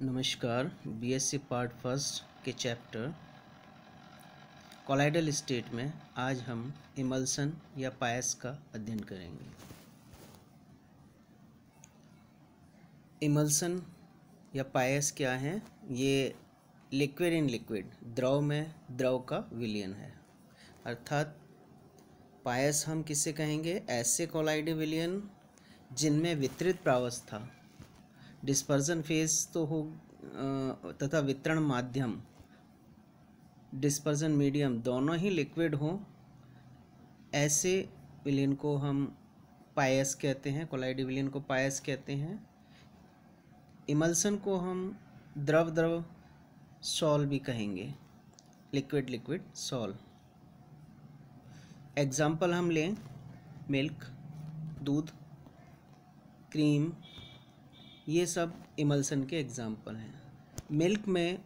नमस्कार। BSc part first के chapter colloidal state में आज हम इमल्सन या पायस का अध्ययन करेंगे। इमल्सन या पायस क्या है? ये लिक्विड इन लिक्विड, द्रव में द्रव का विलयन है। अर्थात पायस हम किसे कहेंगे? ऐसे कोलाइडल विलयन जिनमें वितरित प्रावस्था, डिस्पर्जन फेज तो हो तथा वितरण माध्यम, डिस्पर्जन मीडियम दोनों ही लिक्विड हो, ऐसे विलयन को हम पायस कहते हैं। कोलाइडल विलयन को पायस कहते हैं। इमल्सन को हम द्रव द्रव सॉल भी कहेंगे, लिक्विड लिक्विड सॉल। एग्जाम्पल हम लें, मिल्क, दूध, क्रीम, ये सब इमल्सन के एग्जाम्पल हैं। मिल्क में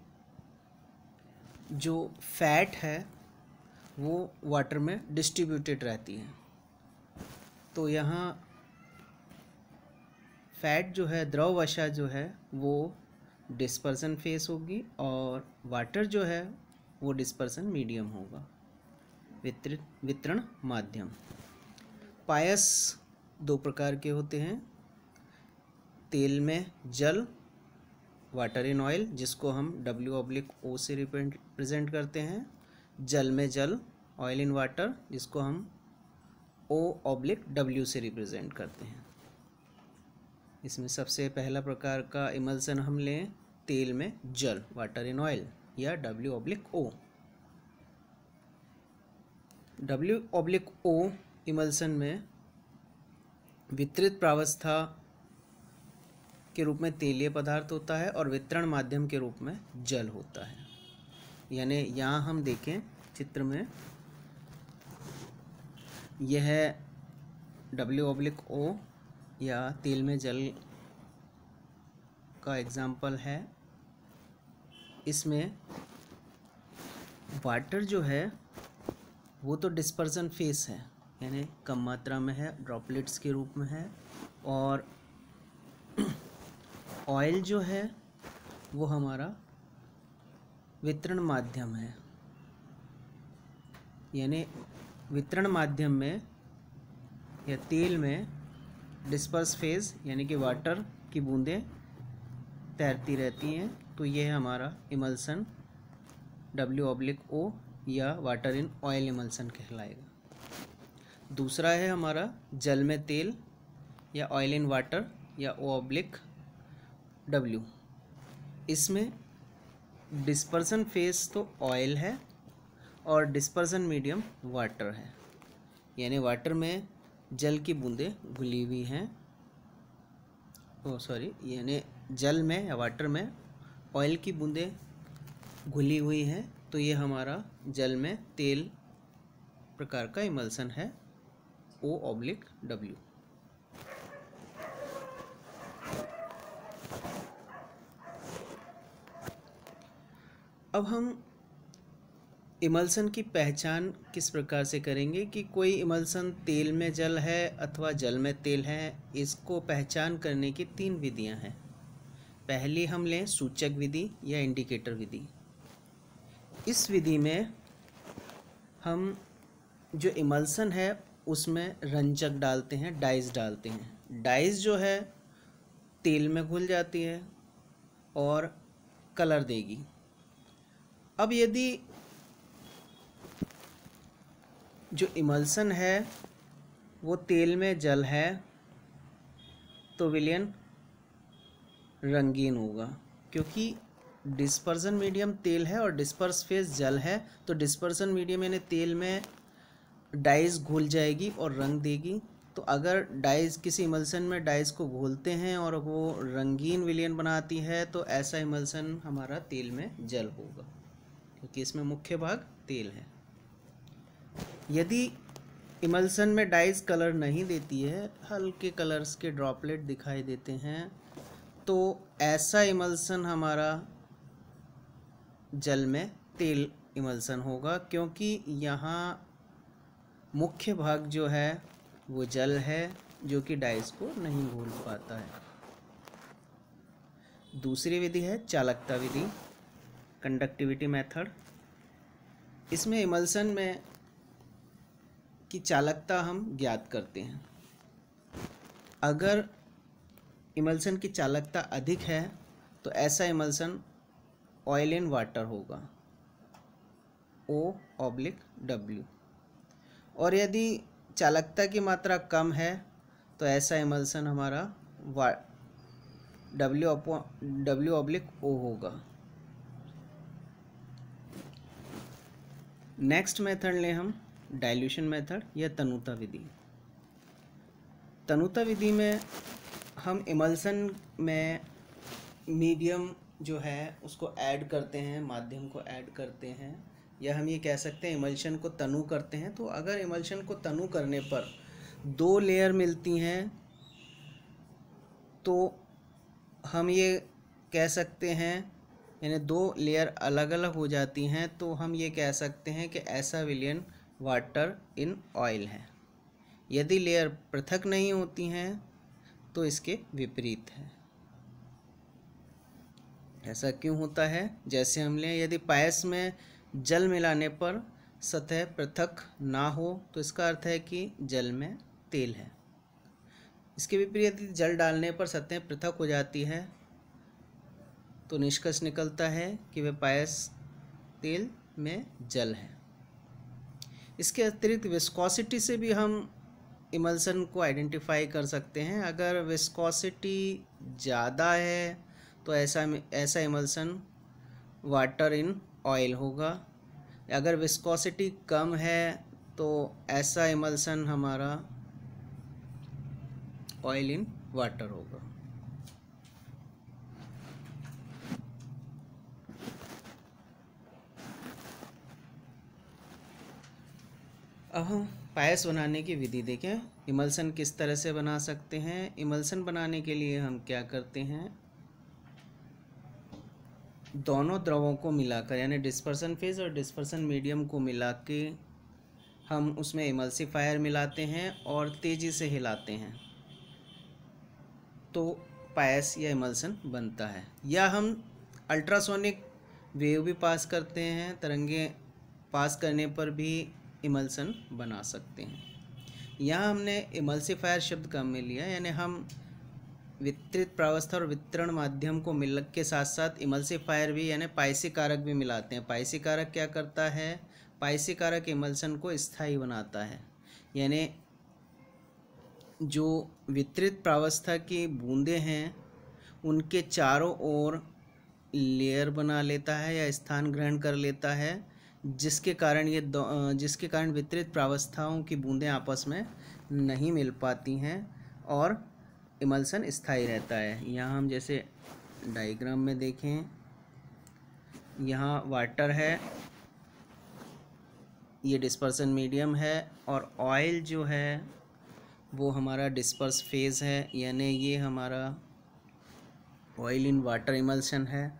जो फैट है वो वाटर में डिस्ट्रीब्यूटेड रहती है, तो यहाँ फैट जो है, द्रववशा जो है वो डिस्पर्सन फेस होगी और वाटर जो है वो डिस्पर्सन मीडियम होगा, वितरण माध्यम। पायस दो प्रकार के होते हैं। तेल में जल, वाटर इन ऑयल, जिसको हम W/O से रिप्रेजेंट करते हैं। जल में जल, ऑयल इन वाटर, जिसको हम O/W से रिप्रेजेंट करते हैं। इसमें सबसे पहला प्रकार का इमल्सन हम लें, तेल में जल, वाटर इन ऑयल, या W/O। W/O इमल्सन में वितरित प्रावस्था के रूप में तेलीय पदार्थ होता है और वितरण माध्यम के रूप में जल होता है। यानी यहाँ हम देखें चित्र में, यह W/O या तेल में जल का एग्जाम्पल है। इसमें वाटर जो है वो तो डिस्पर्सन फेस है, यानी कम मात्रा में है, ड्रॉपलेट्स के रूप में है, और ऑयल जो है वो हमारा वितरण माध्यम है। यानी वितरण माध्यम में या तेल में डिस्पर्स फेज यानी कि वाटर की बूंदें तैरती रहती हैं, तो ये है हमारा इमल्सन W/O या वाटर इन ऑयल इमल्सन कहलाएगा। दूसरा है हमारा जल में तेल या ऑयल इन वाटर या O/W। इसमें डिस्पर्सन फेस तो ऑयल है और डिस्पर्सन मीडियम वाटर है, यानी वाटर में जल की बूंदें घुली हुई हैं, यानी जल में या वाटर में ऑयल की बूंदें घुली हुई हैं, तो ये हमारा जल में तेल प्रकार का इमल्सन है, O/W। अब हम इमल्सन की पहचान किस प्रकार से करेंगे कि कोई इमल्सन तेल में जल है अथवा जल में तेल है। इसको पहचान करने की 3 विधियां हैं। पहली हम लें सूचक विधि या इंडिकेटर विधि। इस विधि में हम जो इमल्सन है उसमें रंजक डालते हैं, डाइज डालते हैं। डाइज जो है तेल में घुल जाती है और कलर देगी। अब यदि जो इमल्सन है वो तेल में जल है तो विलयन रंगीन होगा, क्योंकि डिस्पर्सन मीडियम तेल है और डिस्पर्स फेस जल है, तो डिस्पर्सन मीडियम यानी तेल में डाइज घुल जाएगी और रंग देगी। तो अगर डाइज किसी इमल्सन में डाइज को घोलते हैं और वो रंगीन विलयन बनाती है, तो ऐसा इमल्सन हमारा तेल में जल होगा, क्योंकि इसमें मुख्य भाग तेल है। यदि इमल्सन में डाइज कलर नहीं देती है, हल्के कलर्स के ड्रॉपलेट दिखाई देते हैं, तो ऐसा इमल्सन हमारा जल में तेल इमल्सन होगा, क्योंकि यहाँ मुख्य भाग जो है वो जल है, जो कि डाइज को नहीं घोल पाता है। दूसरी विधि है चालकता विधि, कंडक्टिविटी मेथड। इसमें इमल्सन में की चालकता हम ज्ञात करते हैं। अगर इमल्सन की चालकता अधिक है तो ऐसा इमल्सन ऑयल इन वाटर होगा, O/W। और यदि चालकता की मात्रा कम है तो ऐसा इमल्सन हमारा W/O होगा। नेक्स्ट मेथड लें हम डाइल्यूशन मेथड या तनुता विधि। तनुता विधि में हम इमल्सन में मीडियम जो है उसको ऐड करते हैं, माध्यम को ऐड करते हैं, या हम ये कह सकते हैं इमल्शन को तनु करते हैं। तो अगर इमल्शन को तनु करने पर 2 लेयर मिलती हैं तो हम ये कह सकते हैं, यानी 2 लेयर अलग अलग हो जाती हैं तो हम ये कह सकते हैं कि ऐसा विलयन वाटर इन ऑयल है। यदि लेयर पृथक नहीं होती हैं तो इसके विपरीत है। ऐसा क्यों होता है? जैसे हम लें, यदि पायस में जल मिलाने पर सतह पृथक ना हो तो इसका अर्थ है कि जल में तेल है। इसके विपरीत यदि जल डालने पर सतह पृथक हो जाती है तो निष्कर्ष निकलता है कि वह पायस तेल में जल है। इसके अतिरिक्त विस्कोसिटी से भी हम इमल्सन को आइडेंटिफाई कर सकते हैं। अगर विस्कोसिटी ज़्यादा है तो ऐसा इमल्सन वाटर इन ऑयल होगा। अगर विस्कोसिटी कम है तो ऐसा इमल्सन हमारा ऑयल इन वाटर होगा। अब हम पायस बनाने की विधि देखें। इमल्सन किस तरह से बना सकते हैं। इमल्सन बनाने के लिए हम क्या करते हैं, दोनों द्रवों को मिलाकर, यानी डिस्पर्सन फेज और डिस्पर्सन मीडियम को मिला के हम उसमें इमल्सिफायर मिलाते हैं और तेज़ी से हिलाते हैं तो पायस या इमल्सन बनता है। या हम अल्ट्रासोनिक वेव भी पास करते हैं, तरंगे पास करने पर भी इमल्सन बना सकते हैं। यहाँ हमने इमल्सिफायर शब्द कम में लिया, यानी हम वितरित प्रावस्था और वितरण माध्यम को मिल के साथ साथ इमल्सिफायर भी यानी पाइसी कारक भी मिलाते हैं। पाइसी कारक क्या करता है? पाइसी कारक इमल्सन को स्थायी बनाता है, यानी जो वितरित प्रावस्था की बूंदें हैं उनके चारों ओर लेयर बना लेता है या स्थान ग्रहण कर लेता है, जिसके कारण वितरित प्रावस्थाओं की बूंदें आपस में नहीं मिल पाती हैं और इमल्सन स्थायी रहता है। यहाँ हम जैसे डायग्राम में देखें, यहाँ वाटर है, ये डिस्पर्सन मीडियम है और ऑयल जो है वो हमारा डिस्पर्स फेज है, यानी ये हमारा ऑयल इन वाटर इमल्सन है।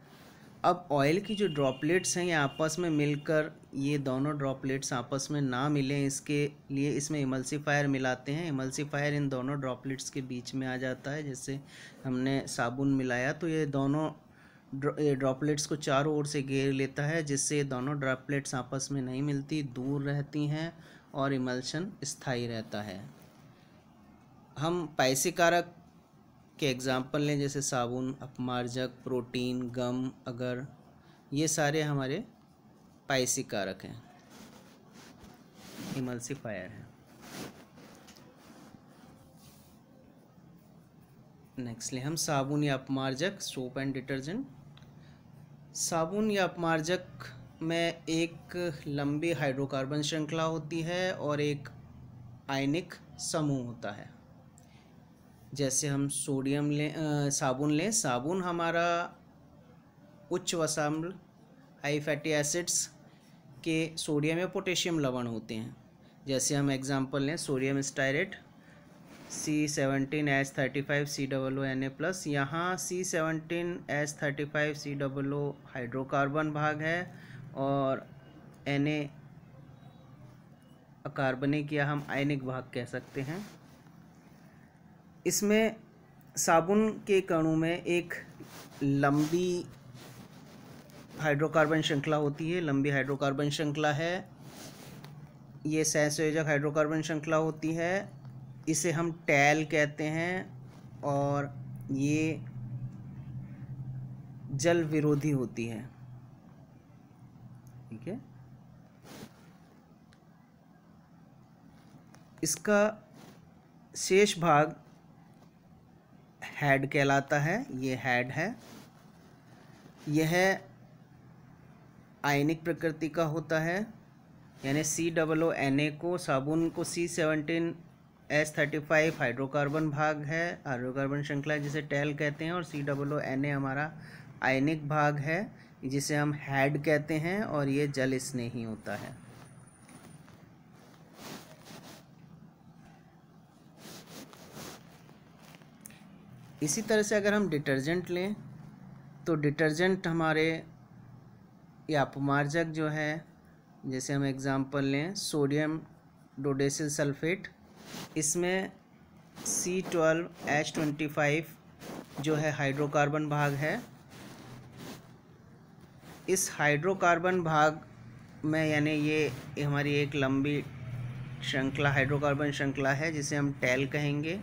अब ऑयल की जो ड्रॉपलेट्स हैं ये आपस में मिलकर, ये दोनों ड्रॉपलेट्स आपस में ना मिलें इसके लिए इसमें इमल्सिफायर मिलाते हैं। इमल्सिफायर इन दोनों ड्रॉपलेट्स के बीच में आ जाता है। जैसे हमने साबुन मिलाया तो ये दोनों ड्रॉपलेट्स को चारों ओर से घेर लेता है, जिससे ये दोनों ड्रॉपलेट्स आपस में नहीं मिलती, दूर रहती हैं और इमल्शन स्थायी रहता है। हम पाइसी कारक के एग्जाम्पल लें, जैसे साबुन, अपमार्जक, प्रोटीन, गम, अगर, ये सारे हमारे पाइसी कारक हैं, इमल्सिफायर हैं। नेक्स्ट ले हम साबुन या अपमार्जक, सोप एंड डिटर्जेंट। साबुन या अपमार्जक में एक लंबी हाइड्रोकार्बन श्रृंखला होती है और एक आयनिक समूह होता है। जैसे हम साबुन लें, साबुन हमारा उच्च वसाम्ल हाई फैटी एसिड्स के सोडियम या पोटेशियम लवण होते हैं। जैसे हम एग्जांपल लें, सोडियम स्टायरेट C17H35COO Na+। यहाँ C17H35COO हाइड्रोकार्बन भाग है और Na अकार्बनिक या हम आयनिक भाग कह सकते हैं। इसमें साबुन के कणों में एक लंबी हाइड्रोकार्बन श्रृंखला होती है, लंबी हाइड्रोकार्बन श्रृंखला है, ये सहसंयोजक हाइड्रोकार्बन श्रृंखला होती है, इसे हम टैल कहते हैं और ये जल विरोधी होती है। ठीक है, इसका शेष भाग हेड कहलाता है, ये हेड है। यह आयनिक प्रकृति का होता है, यानी COONA को, साबुन को C17H35 हाइड्रोकार्बन भाग है, हाइड्रोकार्बन श्रृंखला जिसे टैल कहते हैं, और COONA हमारा आयनिक भाग है जिसे हम हेड कहते हैं, और ये जल स्नेही होता है। इसी तरह से अगर हम डिटर्जेंट लें तो डिटर्जेंट हमारे या अपमार्जक जो है, जैसे हम एग्जांपल लें सोडियम डोडेसिल सल्फेट, इसमें C12H25 जो है हाइड्रोकार्बन भाग है। इस हाइड्रोकार्बन भाग में, यानी ये हमारी एक लंबी श्रृंखला हाइड्रोकार्बन श्रृंखला है जिसे हम टैल कहेंगे,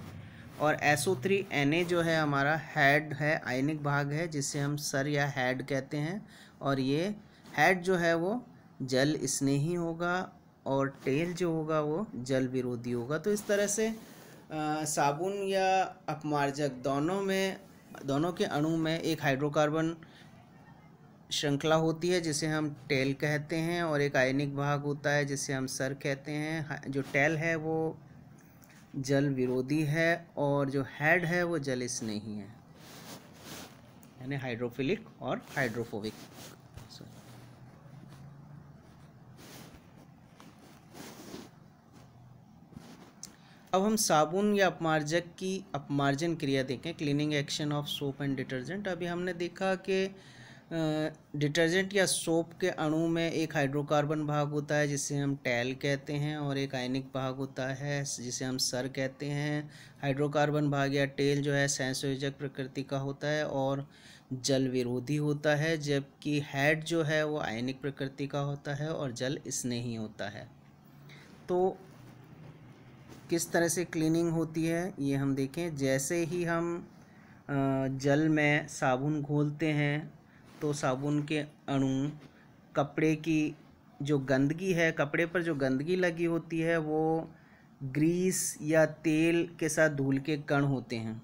और SO3Na जो है हमारा हेड है, आयनिक भाग है जिसे हम सर या हेड कहते हैं, और ये हेड जो है वो जल स्नेही होगा और टेल जो होगा वो जल विरोधी होगा। तो इस तरह से साबुन या अपमार्जक दोनों के अणु में एक हाइड्रोकार्बन श्रृंखला होती है जिसे हम टेल कहते हैं, और एक आयनिक भाग होता है जिसे हम सर कहते हैं। जो टेल है वो जल विरोधी है और जो हेड है वो जल स्नेही है, यानी हाइड्रोफिलिक और हाइड्रोफोबिक। अब हम साबुन या अपमार्जक की अपमार्जन क्रिया देखें, cleaning action of soap and detergent. अभी हमने देखा कि डिटर्जेंट या सोप के अणु में एक हाइड्रोकार्बन भाग होता है जिसे हम टैल कहते हैं, और एक आयनिक भाग होता है जिसे हम सर कहते हैं। हाइड्रोकार्बन भाग या टेल जो है सहसंयोजक प्रकृति का होता है और जल विरोधी होता है, जबकि हेड जो है वो आयनिक प्रकृति का होता है और जल स्नेही होता है। तो किस तरह से क्लीनिंग होती है ये हम देखें। जैसे ही हम जल में साबुन घोलते हैं तो साबुन के अणु कपड़े की जो गंदगी है, कपड़े पर जो गंदगी लगी होती है वो ग्रीस या तेल के साथ धूल के कण होते हैं।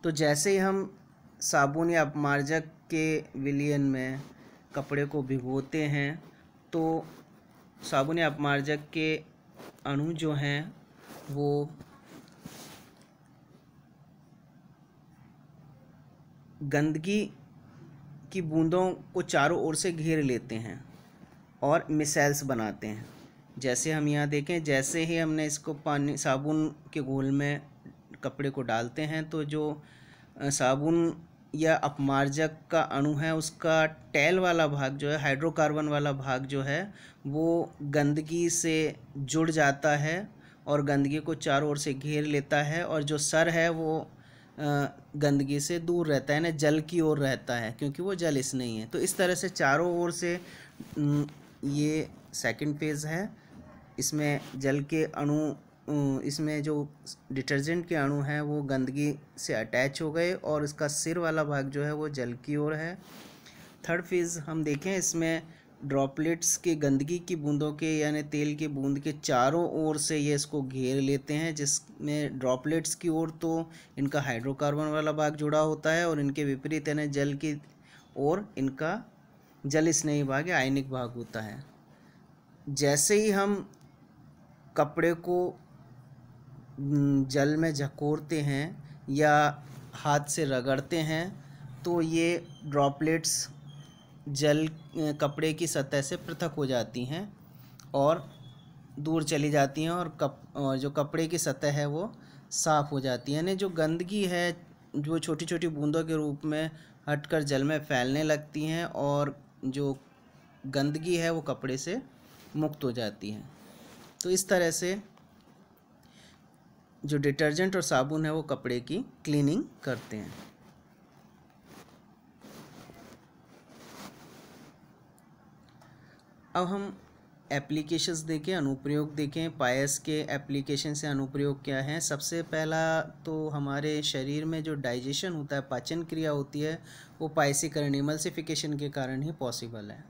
तो जैसे ही हम साबुन या अपमार्जक के विलयन में कपड़े को भिगोते हैं तो साबुन या अपमार्जक के अणु जो हैं वो गंदगी की बूंदों को चारों ओर से घेर लेते हैं और मिसेल्स बनाते हैं। जैसे हम यहाँ देखें, जैसे ही हमने इसको पानी साबुन के घोल में कपड़े को डालते हैं तो जो साबुन या अपमार्जक का अणु है उसका टैल वाला भाग जो है, हाइड्रोकार्बन वाला भाग जो है वो गंदगी से जुड़ जाता है और गंदगी को चारों ओर से घेर लेता है, और जो सर है वो गंदगी से दूर रहता है, ना जल की ओर रहता है, क्योंकि वो जल स्नेही है। तो इस तरह से चारों ओर से ये सेकंड फेज़ है। इसमें जल के अणु, इसमें जो डिटर्जेंट के अणु हैं वो गंदगी से अटैच हो गए और इसका सिर वाला भाग जो है वो जल की ओर है। थर्ड फेज़ हम देखें, इसमें ड्रॉपलेट्स के गंदगी की बूंदों के यानी तेल की बूंद के चारों ओर से ये इसको घेर लेते हैं, जिसमें ड्रॉपलेट्स की ओर तो इनका हाइड्रोकार्बन वाला भाग जुड़ा होता है और इनके विपरीत यानी जल की ओर इनका जल स्नेही भाग या आयनिक भाग होता है। जैसे ही हम कपड़े को जल में झकोरते हैं या हाथ से रगड़ते हैं तो ये ड्रॉपलेट्स जल कपड़े की सतह से पृथक हो जाती हैं और दूर चली जाती हैं, और जो कपड़े की सतह है वो साफ़ हो जाती है, यानी जो गंदगी है जो छोटी छोटी बूंदों के रूप में हटकर जल में फैलने लगती हैं और जो गंदगी है वो कपड़े से मुक्त हो जाती है। तो इस तरह से जो डिटर्जेंट और साबुन है वो कपड़े की क्लीनिंग करते हैं। अब हम एप्लीकेशंस देखें, अनुप्रयोग देखें। पायस के एप्लीकेशन से अनुप्रयोग क्या है। सबसे पहला तो हमारे शरीर में जो डाइजेशन होता है, पाचन क्रिया होती है, वो पायसीकरण इमल्सिफिकेशन के कारण ही पॉसिबल है।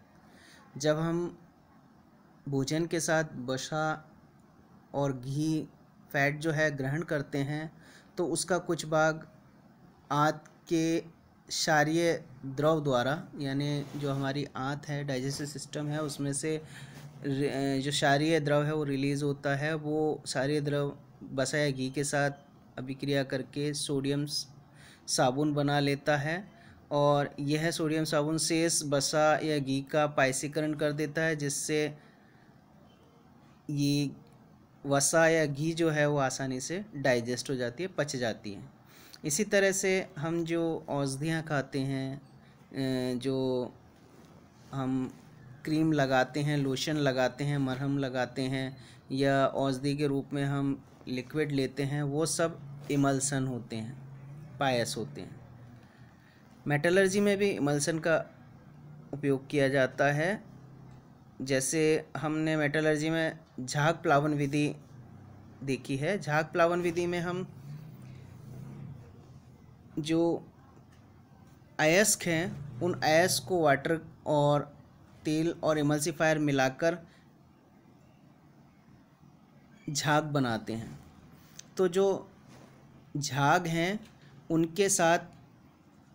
जब हम भोजन के साथ वसा और घी, फैट जो है ग्रहण करते हैं, तो उसका कुछ भाग आंत के क्षारीय द्रव द्वारा, यानी जो हमारी आंत है, डाइजेस्टिव सिस्टम है, उसमें से जो क्षारीय द्रव है वो रिलीज़ होता है। वो क्षारीय द्रव वसा या घी के साथ अभिक्रिया करके सोडियम साबुन बना लेता है, और यह सोडियम साबुन शेष वसा या घी का पायसीकरण कर देता है, जिससे ये वसा या घी जो है वो आसानी से डाइजेस्ट हो जाती है, पच जाती है। इसी तरह से हम जो औषधियाँ खाते हैं, जो हम क्रीम लगाते हैं, लोशन लगाते हैं, मरहम लगाते हैं, या औषधि के रूप में हम लिक्विड लेते हैं, वो सब इमल्सन होते हैं, पायस होते हैं। मेटलर्जी में भी इमल्सन का उपयोग किया जाता है। जैसे हमने मेटलर्जी में झाग प्लावन विधि देखी है। झाग प्लावन विधि में हम जो अयस्क हैं, उन अयस्क को वाटर और तेल और इमल्सिफायर मिलाकर झाग बनाते हैं। तो जो झाग हैं उनके साथ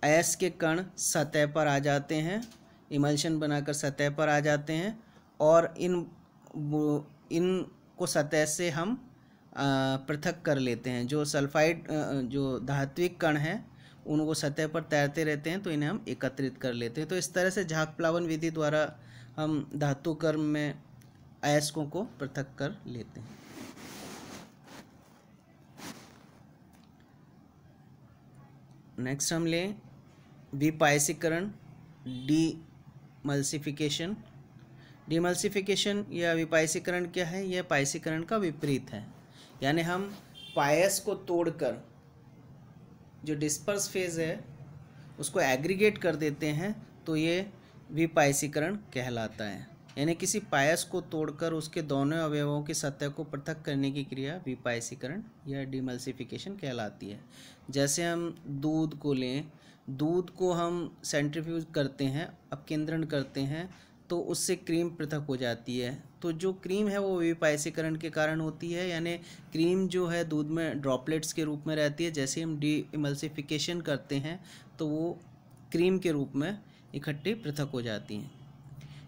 अयस्क के कण सतह पर आ जाते हैं, इमल्शन बनाकर सतह पर आ जाते हैं, और इनको सतह से हम पृथक कर लेते हैं। जो सल्फाइड, जो धात्विक कण हैं, उनको सतह पर तैरते रहते हैं, तो इन्हें हम एकत्रित कर लेते हैं। तो इस तरह से झाग प्लावन विधि द्वारा हम धातु कर्म में अयस्कों को पृथक कर लेते हैं। नेक्स्ट हम लें विपायसीकरण, डीमल्सिफिकेशन। डीमल्सिफिकेशन या विपायसीकरण क्या है। यह पायसीकरण का विपरीत है, यानी हम पायस को तोड़कर जो डिस्पर्स फेज है उसको एग्रीगेट कर देते हैं, तो ये विपायसीकरण कहलाता है। यानी किसी पायस को तोड़कर उसके दोनों अवयवों की सतह को पृथक करने की क्रिया विपायसीकरण या डिमल्सिफिकेशन कहलाती है। जैसे हम दूध को लें, दूध को हम सेंट्रीफ्यूज करते हैं, अपकेंद्रण करते हैं, तो उससे क्रीम पृथक हो जाती है। तो जो क्रीम है वो विपायसीकरण के कारण होती है, यानी क्रीम जो है दूध में ड्रॉपलेट्स के रूप में रहती है। जैसे हम डीइमल्सिफिकेशन करते हैं तो वो क्रीम के रूप में इकट्ठी पृथक हो जाती हैं।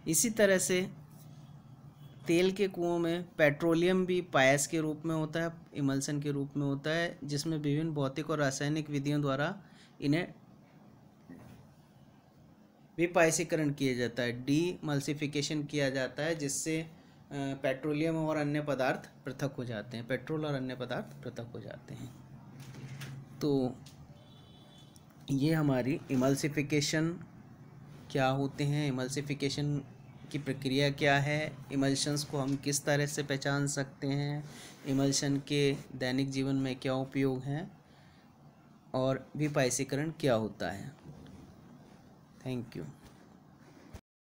इसी तरह से तेल के कुओं में पेट्रोलियम भी पायस के रूप में होता है, इमल्सन के रूप में होता है, जिसमें विभिन्न भौतिक और रासायनिक विधियों द्वारा इन्हें विपायसीकरण किया जाता है, डीमल्सिफिकेशन किया जाता है, जिससे पेट्रोलियम और अन्य पदार्थ पृथक हो जाते हैं, पेट्रोल और अन्य पदार्थ पृथक हो जाते हैं। तो ये हमारी इमल्सिफिकेशन क्या होते हैं, इमल्सिफिकेशन की प्रक्रिया क्या है, इमल्शंस को हम किस तरह से पहचान सकते हैं, इमल्शन के दैनिक जीवन में क्या उपयोग हैं, और विपायसीकरण क्या होता है। Thank you.